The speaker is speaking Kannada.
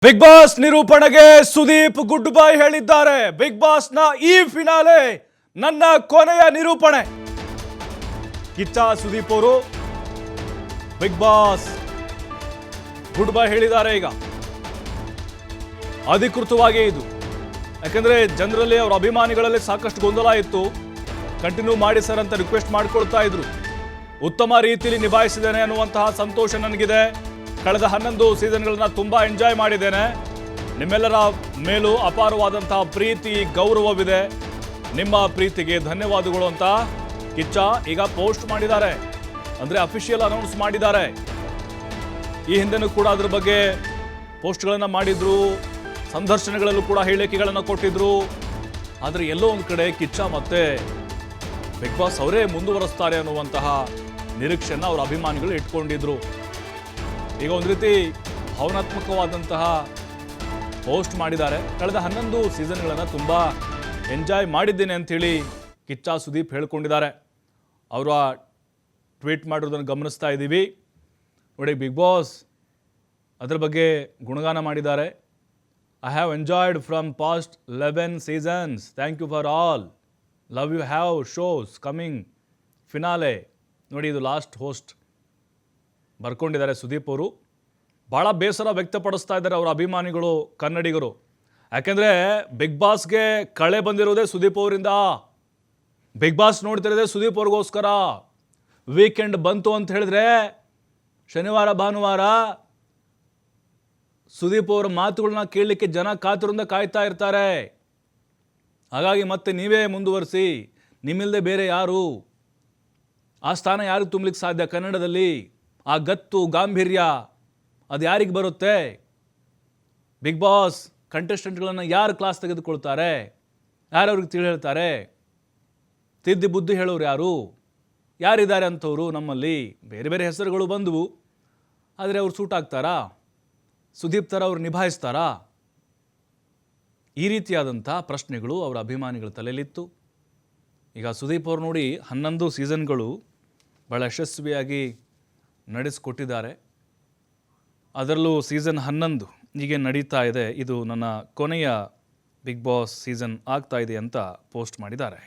ಬಿಗ್ ಬಾಸ್ ನಿರೂಪಣೆಗೆ ಸುದೀಪ್ ಗುಡ್ ಬೈ ಹೇಳಿದ್ದಾರೆ. ಬಿಗ್ ಬಾಸ್ ನ ಈ ಫಿನಾಲೆ ನನ್ನ ಕೊನೆಯ ನಿರೂಪಣೆ. ಕಿಚ್ಚ ಸುದೀಪ್ ಅವರು ಬಿಗ್ ಬಾಸ್ ಗುಡ್ ಬೈ ಹೇಳಿದ್ದಾರೆ. ಈಗ ಅಧಿಕೃತವಾಗಿ ಇದು, ಯಾಕಂದ್ರೆ ಜನರಲ್ಲಿ ಅವರ ಅಭಿಮಾನಿಗಳಲ್ಲಿ ಸಾಕಷ್ಟು ಗೊಂದಲ ಇತ್ತು. ಕಂಟಿನ್ಯೂ ಮಾಡಿ ಸರ್ ಅಂತ ರಿಕ್ವೆಸ್ಟ್ ಮಾಡ್ಕೊಳ್ತಾ ಇದ್ರು. ಉತ್ತಮ ರೀತಿಯಲ್ಲಿ ನಿಭಾಯಿಸಿದ್ದೇನೆ ಅನ್ನುವಂತಹ ಸಂತೋಷ ನನಗಿದೆ. ಕಳೆದ 11 ಸೀಸನ್ಗಳನ್ನ ತುಂಬಾ ಎಂಜಾಯ್ ಮಾಡಿದ್ದೇನೆ. ನಿಮ್ಮೆಲ್ಲರ ಮೇಲೂ ಅಪಾರವಾದಂತಹ ಪ್ರೀತಿ ಗೌರವವಿದೆ. ನಿಮ್ಮ ಪ್ರೀತಿಗೆ ಧನ್ಯವಾದಗಳು ಅಂತ ಕಿಚ್ಚ ಈಗ ಪೋಸ್ಟ್ ಮಾಡಿದ್ದಾರೆ, ಅಂದ್ರೆ ಅಫಿಷಿಯಲ್ ಅನೌನ್ಸ್ ಮಾಡಿದ್ದಾರೆ. ಈ ಹಿಂದೆನೂ ಕೂಡ ಅದ್ರ ಬಗ್ಗೆ ಪೋಸ್ಟ್ಗಳನ್ನ ಮಾಡಿದ್ರು, ಸಂದರ್ಶನಗಳಲ್ಲೂ ಕೂಡ ಹೇಳಿಕೆಗಳನ್ನು ಕೊಟ್ಟಿದ್ರು. ಆದರೆ ಎಲ್ಲೋ ಒಂದು ಕಡೆ ಕಿಚ್ಚ ಮತ್ತೆ ಬಿಗ್ ಬಾಸ್ ಅವರೇ ಮುಂದುವರಿಸ್ತಾರೆ ಅನ್ನುವಂತಹ ನಿರೀಕ್ಷೆಯನ್ನು ಅವರ ಅಭಿಮಾನಿಗಳು ಇಟ್ಕೊಂಡಿದ್ರು. ಈಗ ಒಂದು ರೀತಿ ಭಾವನಾತ್ಮಕವಾದಂತಹ ಪೋಸ್ಟ್ ಮಾಡಿದ್ದಾರೆ. ಕಳೆದ 11 ಸೀಸನ್ಗಳನ್ನು ತುಂಬ ಎಂಜಾಯ್ ಮಾಡಿದ್ದೇನೆ ಅಂಥೇಳಿ ಕಿಚ್ಚ ಸುದೀಪ್ ಹೇಳ್ಕೊಂಡಿದ್ದಾರೆ. ಅವರ ಟ್ವೀಟ್ ಮಾಡಿರೋದನ್ನು ಗಮನಿಸ್ತಾ ಇದ್ದೀವಿ ನೋಡಿ. ಬಿಗ್ ಬಾಸ್ ಅದರ ಬಗ್ಗೆ ಗುಣಗಾನ ಮಾಡಿದ್ದಾರೆ. I have enjoyed from past 11 seasons, thank you for all, love you have shows coming finale. ನೋಡಿ, ಇದು ಲಾಸ್ಟ್ ಹೋಸ್ಟ್ ಬರ್ಕೊಂಡಿದ್ದಾರೆ ಸುದೀಪ್ ಅವರು. ಭಾಳ ಬೇಸರ ವ್ಯಕ್ತಪಡಿಸ್ತಾ ಇದ್ದಾರೆ ಅವರ ಅಭಿಮಾನಿಗಳು, ಕನ್ನಡಿಗರು. ಯಾಕೆಂದರೆ ಬಿಗ್ ಬಾಸ್ಗೆ ಕಳೆ ಬಂದಿರೋದೇ ಸುದೀಪ್ ಅವರಿಂದ. ಬಿಗ್ ಬಾಸ್ ನೋಡ್ತಿರೋದೇ ಸುದೀಪ್ ಅವ್ರಿಗೋಸ್ಕರ. ವೀಕೆಂಡ್ ಬಂತು ಅಂತ ಹೇಳಿದ್ರೆ ಶನಿವಾರ ಭಾನುವಾರ ಸುದೀಪ್ ಅವರ ಮಾತುಗಳನ್ನ ಕೇಳಲಿಕ್ಕೆ ಜನ ಕಾತುರದಿಂದ ಕಾಯ್ತಾ ಇರ್ತಾರೆ. ಹಾಗಾಗಿ ಮತ್ತೆ ನೀವೇ ಮುಂದುವರಿಸಿ, ನಿಮ್ಮಿಲ್ಲದೆ ಬೇರೆ ಯಾರು ಆ ಸ್ಥಾನ ಯಾರು ತುಂಬಲಿಕ್ಕೆ ಸಾಧ್ಯ ಕನ್ನಡದಲ್ಲಿ? ಆ ಗತ್ತು ಗಾಂಭೀರ್ಯ ಅದು ಯಾರಿಗೆ ಬರುತ್ತೆ? ಬಿಗ್ ಬಾಸ್ ಕಂಟೆಸ್ಟೆಂಟ್ಗಳನ್ನು ಯಾರು ಕ್ಲಾಸ್ ತೆಗೆದುಕೊಳ್ತಾರೆ? ಯಾರು ಅವ್ರಿಗೆ ತಿಳಿ ಹೇಳ್ತಾರೆ? ತಿದ್ದಿ ಬುದ್ಧಿ ಹೇಳೋರು ಯಾರಿದ್ದಾರೆ ಅಂಥವ್ರು? ನಮ್ಮಲ್ಲಿ ಬೇರೆ ಬೇರೆ ಹೆಸರುಗಳು ಬಂದವು, ಆದರೆ ಅವ್ರು ಸೂಟ್ ಆಗ್ತಾರಾ? ಸುದೀಪ್ ಥರ ಅವ್ರು ನಿಭಾಯಿಸ್ತಾರಾ? ಈ ರೀತಿಯಾದಂಥ ಪ್ರಶ್ನೆಗಳು ಅವರ ಅಭಿಮಾನಿಗಳ ತಲೆಯಲ್ಲಿತ್ತು. ಈಗ ಸುದೀಪ್ ಅವ್ರು ನೋಡಿ 11 ಸೀಸನ್ಗಳು ಭಾಳ ಯಶಸ್ವಿಯಾಗಿ ನಡೆಸಿಕೊಟ್ಟಿದ್ದಾರೆ. ಅದರಲ್ಲೂ ಸೀಸನ್ 11 ಹೀಗೆ ನಡೀತಾ ಇದೆ. ಇದು ನನ್ನ ಕೊನೆಯ ಬಿಗ್ ಬಾಸ್ ಸೀಸನ್ ಆಗ್ತಾ ಇದೆ ಅಂತ ಪೋಸ್ಟ್ ಮಾಡಿದ್ದಾರೆ.